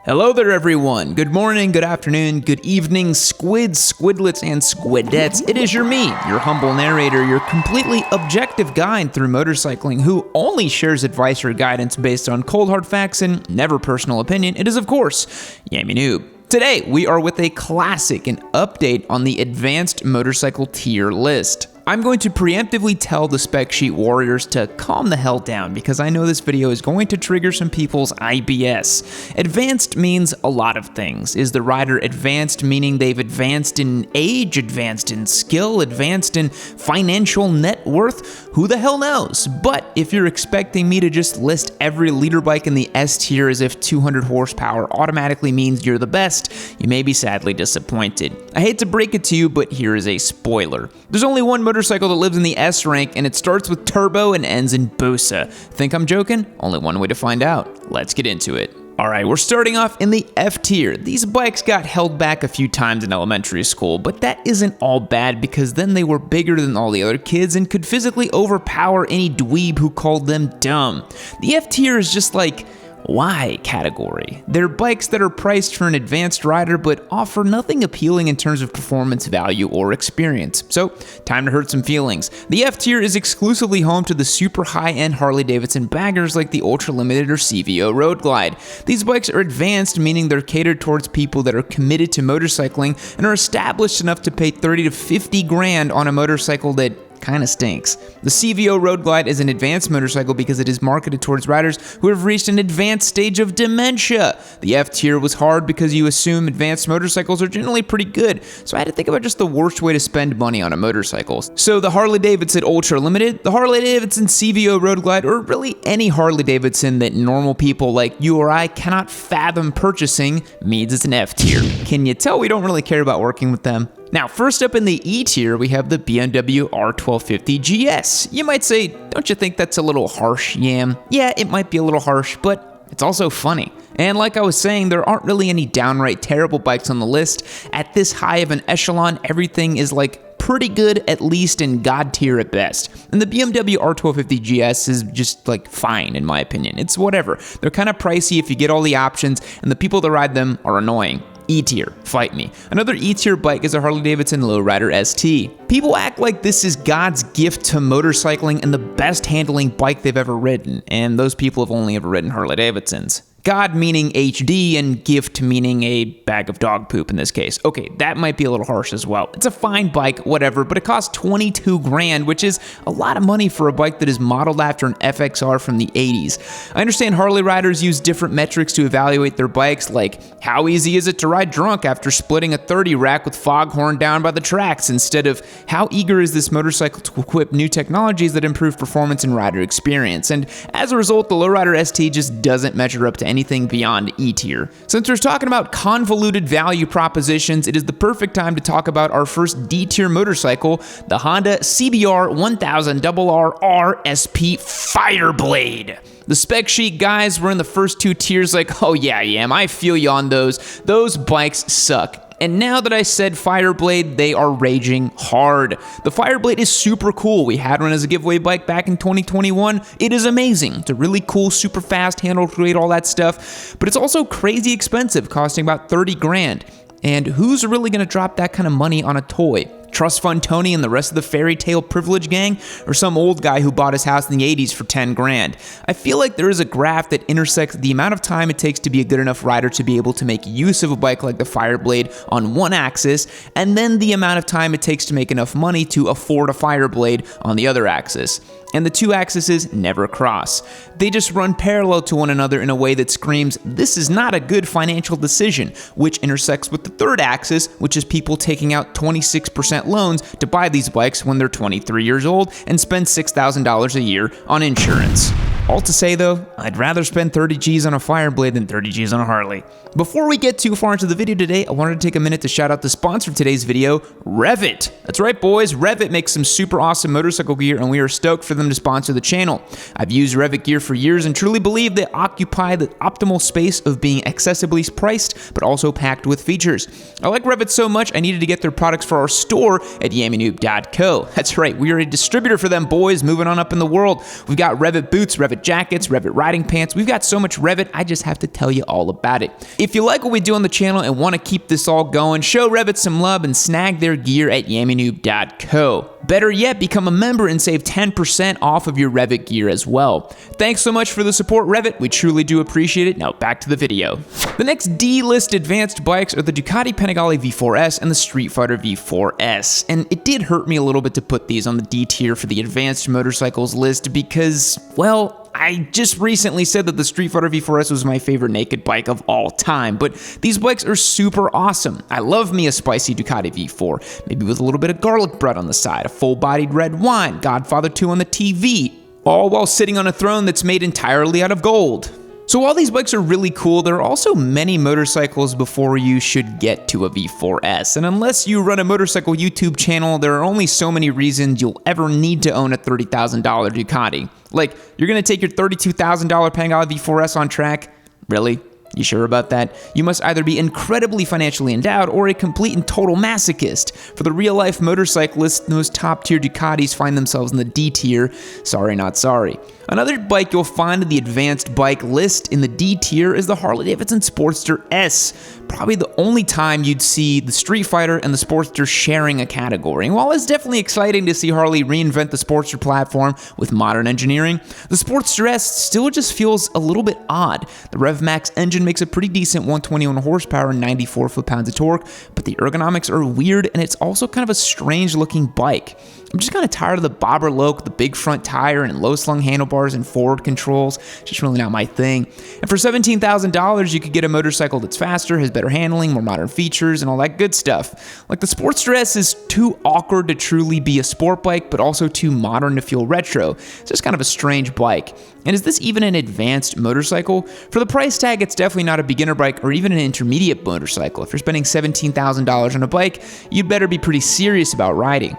Hello there everyone, good morning, good afternoon, good evening, squids, squidlets, and squidettes. It is me, your humble narrator, your completely objective guide through motorcycling who only shares advice or guidance based on cold hard facts and never personal opinion. It is of course, Yami Noob. Today we are with a classic, an update on the advanced motorcycle tier list. I'm going to preemptively tell the spec sheet warriors to calm the hell down because I know this video is going to trigger some people's IBS. Advanced means a lot of things. Is the rider advanced meaning they've advanced in age, advanced in skill, advanced in financial net worth? Who the hell knows? But if you're expecting me to just list every leader bike in the S tier as if 200 horsepower automatically means you're the best, you may be sadly disappointed. I hate to break it to you, but here is a spoiler. There's only one motorcycle that lives in the S rank, and it starts with turbo and ends in Busa. Think I'm joking? Only one way to find out. Let's get into it. Alright, we're starting off in the F tier. These bikes got held back a few times in elementary school, but that isn't all bad because then they were bigger than all the other kids and could physically overpower any dweeb who called them dumb. The F tier is just like why category. They're bikes that are priced for an advanced rider but offer nothing appealing in terms of performance, value, or experience. So, time to hurt some feelings. The F tier is exclusively home to the super high-end Harley-Davidson baggers like the Ultra Limited or CVO Road Glide. These bikes are advanced, meaning they're catered towards people that are committed to motorcycling and are established enough to pay 30 to 50 grand on a motorcycle that kinda stinks. The CVO Road Glide is an advanced motorcycle because it is marketed towards riders who have reached an advanced stage of dementia. The F tier was hard because you assume advanced motorcycles are generally pretty good, so I had to think about just the worst way to spend money on a motorcycle. So the Harley-Davidson Ultra Limited, the Harley-Davidson CVO Road Glide, or really any Harley-Davidson that normal people like you or I cannot fathom purchasing means it's an F tier. Can you tell we don't really care about working with them? Now, first up in the E tier, we have the BMW R1250 GS. You might say, don't you think that's a little harsh, Yam? Yeah, it might be a little harsh, but it's also funny. And like I was saying, there aren't really any downright terrible bikes on the list. At this high of an echelon, everything is like pretty good, at least in God tier at best. And the BMW R1250 GS is just like fine in my opinion. It's whatever. They're kind of pricey if you get all the options, and the people that ride them are annoying. E tier, fight me. Another E tier bike is a Harley-Davidson Lowrider ST. People act like this is God's gift to motorcycling and the best handling bike they've ever ridden, and those people have only ever ridden Harley-Davidsons. God meaning HD and gift meaning a bag of dog poop in this case. Okay, that might be a little harsh as well. It's a fine bike, whatever, but it costs 22 grand, which is a lot of money for a bike that is modeled after an FXR from the 80s. I understand Harley riders use different metrics to evaluate their bikes, like how easy is it to ride drunk after splitting a 30 rack with foghorn down by the tracks, instead of how eager is this motorcycle to equip new technologies that improve performance and rider experience. And as a result, the Lowrider ST just doesn't measure up to anything beyond E tier. Since we're talking about convoluted value propositions, it is the perfect time to talk about our first D tier motorcycle, the Honda CBR 1000RR SP Fireblade. The spec sheet guys were in the first two tiers like, oh yeah, I feel you on those. Those bikes suck. And now that I said Fireblade, they are raging hard. The Fireblade is super cool. We had one as a giveaway bike back in 2021. It is amazing. It's a really cool, super fast, handle great, all that stuff. But it's also crazy expensive, costing about 30 grand. And who's really gonna drop that kind of money on a toy? Trust Fund Tony and the rest of the fairy tale privilege gang, or some old guy who bought his house in the 80s for 10 grand. I feel like there is a graph that intersects the amount of time it takes to be a good enough rider to be able to make use of a bike like the Fireblade on one axis, and then the amount of time it takes to make enough money to afford a Fireblade on the other axis. And the two axes never cross. They just run parallel to one another in a way that screams, this is not a good financial decision, which intersects with the third axis, which is people taking out 26% loans to buy these bikes when they're 23 years old and spend $6,000 a year on insurance. All to say though, I'd rather spend 30 G's on a Fireblade than 30 G's on a Harley. Before we get too far into the video today, I wanted to take a minute to shout out the sponsor of today's video, Revit. That's right boys, Revit makes some super awesome motorcycle gear and we are stoked for them to sponsor the channel. I've used Revit gear for years and truly believe they occupy the optimal space of being accessibly priced but also packed with features. I like Revit so much I needed to get their products for our store at yaminoob.co. That's right, we are a distributor for them boys, moving on up in the world. We've got Revit boots, Revit Revit jackets, Revit riding pants. We've got so much Revit, I just have to tell you all about it. If you like what we do on the channel and want to keep this all going, show Revit some love and snag their gear at yammynoob.co. Better yet, become a member and save 10% off of your Revit gear as well. Thanks so much for the support, Revit. We truly do appreciate it. Now back to the video. The next D-list advanced bikes are the Ducati Panigale V4S and the Street Fighter V4S. And it did hurt me a little bit to put these on the D tier for the advanced motorcycles list because, well, I just recently said that the Street Fighter V4S was my favorite naked bike of all time, but these bikes are super awesome. I love me a spicy Ducati V4, maybe with a little bit of garlic bread on the side, a full-bodied red wine, Godfather 2 on the TV, all while sitting on a throne that's made entirely out of gold. So while these bikes are really cool, there are also many motorcycles before you should get to a V4S. And unless you run a motorcycle YouTube channel, there are only so many reasons you'll ever need to own a $30,000 Ducati. Like, you're gonna take your $32,000 Panigale V4S on track? Really? You sure about that? You must either be incredibly financially endowed or a complete and total masochist. For the real-life motorcyclists, those top-tier Ducatis find themselves in the D tier. Sorry, not sorry. Another bike you'll find in the advanced bike list in the D tier is the Harley-Davidson Sportster S. Probably the only time you'd see the Street Fighter and the Sportster sharing a category. And while it's definitely exciting to see Harley reinvent the Sportster platform with modern engineering, the Sportster S still just feels a little bit odd. The RevMax engine makes a pretty decent 121 horsepower and 94 foot-pounds of torque, but the ergonomics are weird and it's also kind of a strange looking bike. I'm just kind of tired of the bobber look, the big front tire, and low-slung handlebars and forward controls. It's just really not my thing. And for $17,000, you could get a motorcycle that's faster, has better handling, more modern features, and all that good stuff. Like, the Sportster S is too awkward to truly be a sport bike, but also too modern to feel retro. It's just kind of a strange bike. And is this even an advanced motorcycle? For the price tag, it's definitely not a beginner bike or even an intermediate motorcycle. If you're spending $17,000 on a bike, you'd better be pretty serious about riding.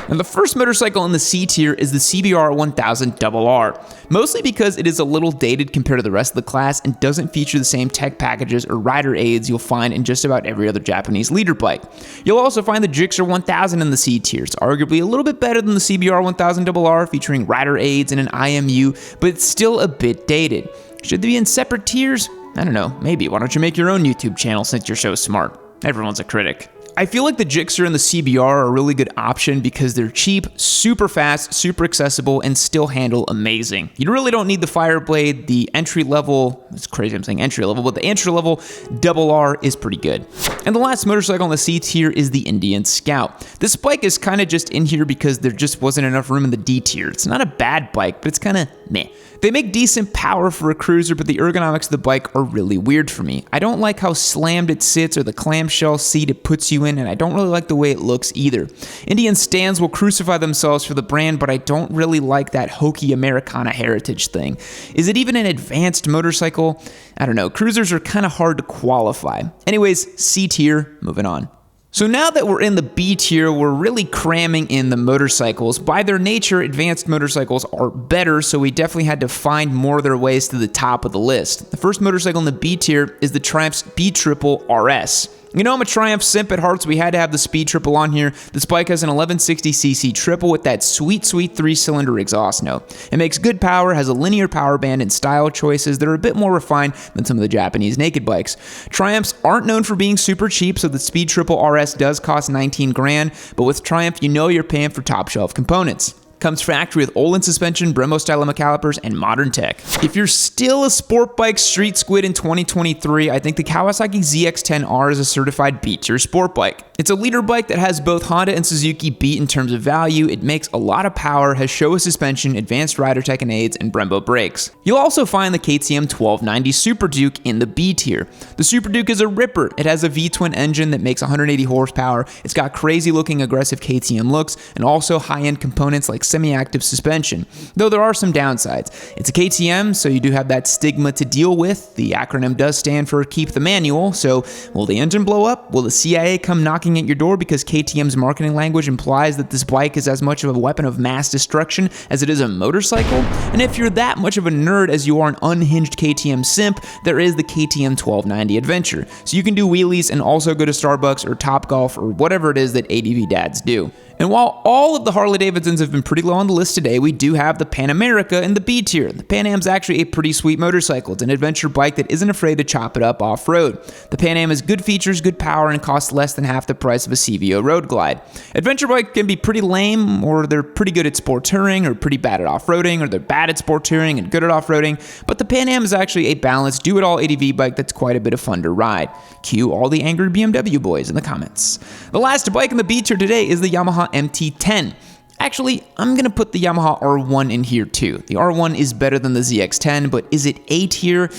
Now, the first motorcycle in the C tier is the CBR 1000RR, mostly because it is a little dated compared to the rest of the class and doesn't feature the same tech packages or rider aids you'll find in just about every other Japanese leader bike. You'll also find the Gixxer 1000 in the C tier. It's arguably a little bit better than the CBR 1000RR, featuring rider aids and an IMU, but it's still a bit dated. Should they be in separate tiers? I don't know, maybe. Why don't you make your own YouTube channel since you're so smart? Everyone's a critic. I feel like the Gixxer and the CBR are a really good option because they're cheap, super fast, super accessible, and still handle amazing. You really don't need the Fireblade. The entry level, it's crazy I'm saying entry level, but the entry level RR is pretty good. And the last motorcycle on the C tier is the Indian Scout. This bike is kind of just in here because there just wasn't enough room in the D tier. It's not a bad bike, but it's kind of meh. They make decent power for a cruiser, but the ergonomics of the bike are really weird for me. I don't like how slammed it sits or the clamshell seat it puts you in, and I don't really like the way it looks either. Indian stands will crucify themselves for the brand, but I don't really like that hokey Americana heritage thing. Is it even an advanced motorcycle? I don't know. Cruisers are kind of hard to qualify. Anyways, C tier, moving on. So now that we're in the B tier, we're really cramming in the motorcycles. By their nature, advanced motorcycles are better, so we definitely had to find more of their ways to the top of the list. The first motorcycle in the B tier is the Triumph's B Triple RS. You know I'm a Triumph simp at heart, so we had to have the Speed Triple on here. This bike has an 1160cc triple with that sweet 3-cylinder exhaust note. It makes good power, has a linear power band, and style choices that are a bit more refined than some of the Japanese naked bikes. Triumphs aren't known for being super cheap, so the Speed Triple RS does cost 19 grand, but with Triumph, you know you're paying for top shelf components. Comes factory with Olin suspension, Brembo style calipers, and modern tech. If you're still a sport bike street squid in 2023, I think the Kawasaki ZX-10R is a certified B-tier sport bike. It's a leader bike that has both Honda and Suzuki beat in terms of value. It makes a lot of power, has Showa suspension, advanced rider tech and aids, and Brembo brakes. You'll also find the KTM 1290 Super Duke in the B tier. The Super Duke is a ripper. It has a V-twin engine that makes 180 horsepower. It's got crazy looking aggressive KTM looks and also high-end components like semi-active suspension, though there are some downsides. It's a KTM, so you do have that stigma to deal with. The acronym does stand for Keep the Manual, so will the engine blow up? Will the CIA come knocking at your door because KTM's marketing language implies that this bike is as much of a weapon of mass destruction as it is a motorcycle? And if you're that much of a nerd as you are an unhinged KTM simp, there is the KTM 1290 Adventure, so you can do wheelies and also go to Starbucks or Topgolf or whatever it is that ADV dads do. And while all of the Harley-Davidsons have been pretty pretty low on the list today, we do have the Pan America in the B tier. The Pan Am's actually a pretty sweet motorcycle. It's an adventure bike that isn't afraid to chop it up off-road. The Pan Am has good features, good power, and costs less than half the price of a CVO Road Glide. Adventure bike can be pretty lame, or they're pretty good at sport touring, or pretty bad at off-roading, or they're bad at sport touring and good at off-roading, but the Pan Am is actually a balanced, do-it-all ADV bike that's quite a bit of fun to ride. Cue all the angry BMW boys in the comments. The last bike in the B tier today is the Yamaha MT-10. Actually, I'm going to put the Yamaha R1 in here too. The R1 is better than the ZX-10, but is it A tier?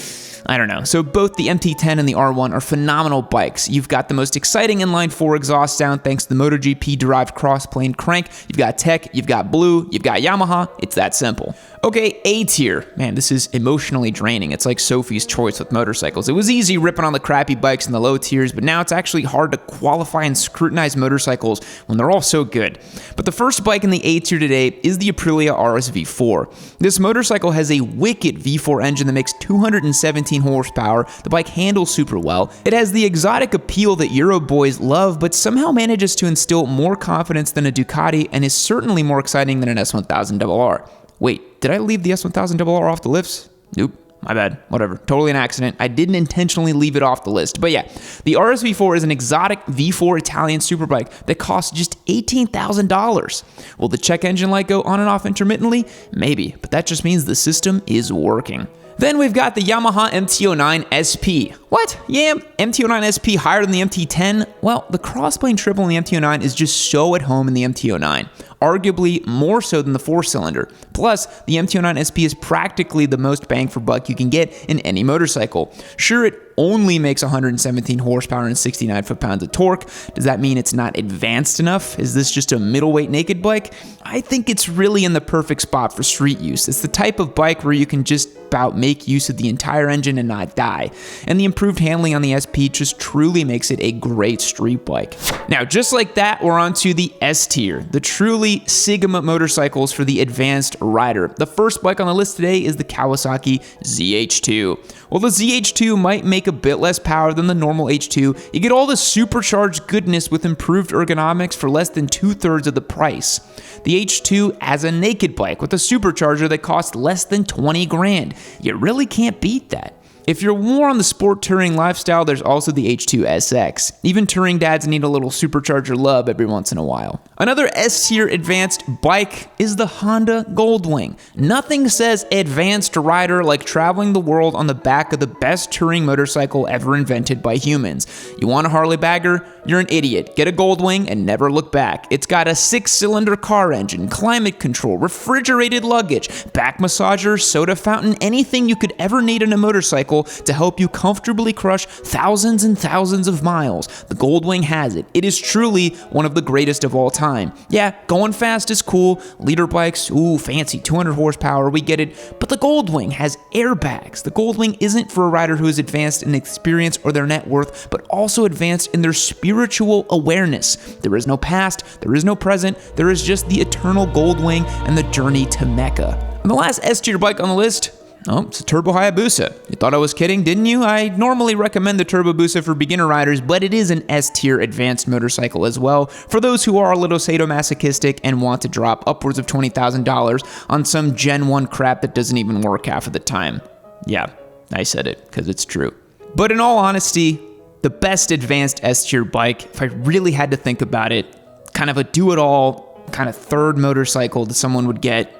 I don't know. So both the MT-10 and the R1 are phenomenal bikes. You've got the most exciting inline 4 exhaust sound thanks to the MotoGP-derived cross-plane crank. You've got tech, you've got blue, you've got Yamaha. It's that simple. Okay, A tier. Man, this is emotionally draining. It's like Sophie's Choice with motorcycles. It was easy ripping on the crappy bikes in the low tiers, but now it's actually hard to qualify and scrutinize motorcycles when they're all so good. But the first bike in the A tier today is the Aprilia RS-V4. This motorcycle has a wicked V4 engine that makes 217 horsepower. The bike handles super well. It has the exotic appeal that Euro boys love, but somehow manages to instill more confidence than a Ducati and is certainly more exciting than an S1000RR. Wait, did I leave the S1000RR off the list? Nope. My bad. Whatever. Totally an accident. I didn't intentionally leave it off the list. But yeah, the RS-V4 is an exotic V4 Italian superbike that costs just $18,000. Will the check engine light go on and off intermittently? Maybe, but that just means the system is working. Then we've got the Yamaha MT-09 SP. What? Yeah, MT-09 SP higher than the MT-10? Well, the crossplane triple in the MT-09 is just so at home in the MT-09. Arguably more so than the 4-cylinder. Plus, the MT-09 SP is practically the most bang for buck you can get in any motorcycle. Sure, it only makes 117 horsepower and 69 foot-pounds of torque. Does that mean it's not advanced enough? Is this just a middleweight naked bike? I think it's really in the perfect spot for street use. It's the type of bike where you can just about make use of the entire engine and not die. And the improved handling on the SP just truly makes it a great street bike. Now, just like that, we're on to the S tier, the truly Sigma motorcycles for the advanced rider. The first bike on the list today is the Kawasaki ZH2. While the ZH2 might make a bit less power than the normal H2, you get all the supercharged goodness with improved ergonomics for less than 2/3 of the price. The H2 as a naked bike with a supercharger that costs less than 20 grand. You really can't beat that. If you're more on the sport touring lifestyle, there's also the H2 SX. Even touring dads need a little supercharger love every once in a while. Another S-tier advanced bike is the Honda Goldwing. Nothing says advanced rider like traveling the world on the back of the best touring motorcycle ever invented by humans. You want a Harley bagger? You're an idiot. Get a Goldwing and never look back. It's got a 6-cylinder car engine, climate control, refrigerated luggage, back massager, soda fountain, anything you could ever need in a motorcycle to help you comfortably crush thousands and thousands of miles. The Goldwing has it. It is truly one of the greatest of all time. Yeah, going fast is cool. Leader bikes, ooh, fancy, 200 horsepower, we get it. But the Goldwing has airbags. The Goldwing isn't for a rider who is advanced in experience or their net worth, but also advanced in their spiritual awareness. There is no past, there is no present, there is just the eternal Goldwing and the journey to Mecca. And the last S-tier bike on the list, oh, it's a Turbo Hayabusa. You thought I was kidding, didn't you? I normally recommend the Turbo Busa for beginner riders, but it is an S-tier advanced motorcycle as well for those who are a little sadomasochistic and want to drop upwards of $20,000 on some Gen 1 crap that doesn't even work half of the time. Yeah, I said it, because it's true. But in all honesty, the best advanced S-tier bike, if I really had to think about it, kind of a do-it-all, kind of third motorcycle that someone would get,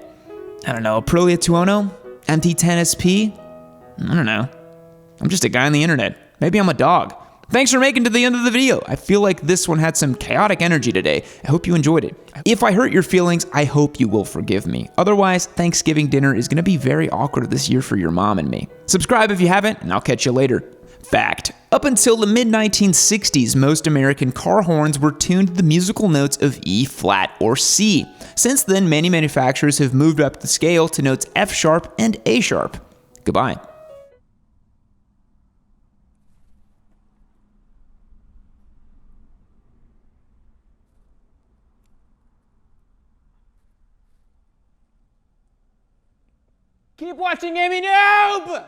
I don't know, Aprilia 210? MT-10 SP? I don't know. I'm just a guy on the internet. Maybe I'm a dog. Thanks for making it to the end of the video. I feel like this one had some chaotic energy today. I hope you enjoyed it. If I hurt your feelings, I hope you will forgive me. Otherwise, Thanksgiving dinner is going to be very awkward this year for your mom and me. Subscribe if you haven't, and I'll catch you later. Fact: up until the mid-1960s, most American car horns were tuned to the musical notes of E flat or C. Since then, many manufacturers have moved up the scale to notes F sharp and A sharp. Goodbye. Keep watching Amy Noob!